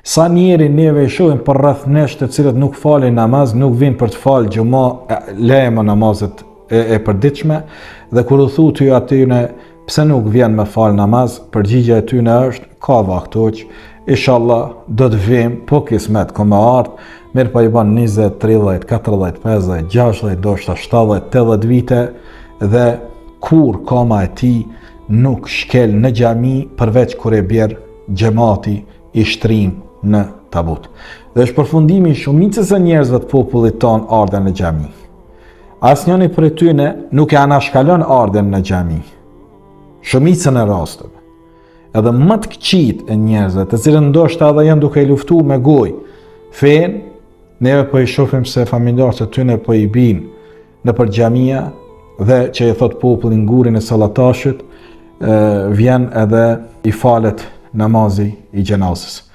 Sa njeri neve i shohim për rreth nesh të cilët nuk falin namaz, nuk vinë për të falë gjuma, lejmë namazet e përditshme, dhe kur u thu ty atyne pse nuk vjen me falë namaz, përgjigja e tyne është ka vaktoq, inshallah do të vim, po kismet ko me ardh, mirë pa i ban 20, 30, 40, 50, 60, do shta 70, 80 vite dhe kur kama e ti nuk shkel në xhami përveç kur e bjerë xhamati i shtrim në tabut. Dhe është përfundimi shumicës e njerëzve të popullit ton ardhen në xhami. Asnjëri prej tyne nuk e anashkalon ardhen në xhami. Shumicën e rasteve. Edhe më të këqit e njerëzve, të cilën ndoshta edhe janë duke i luftu me gojë fen, neve po i shohim se familjarët e tyne po i binë në për xhamia dhe që i thot popullin ngurin e sallatashit, vjen edhe i falet namazi i gjenazës.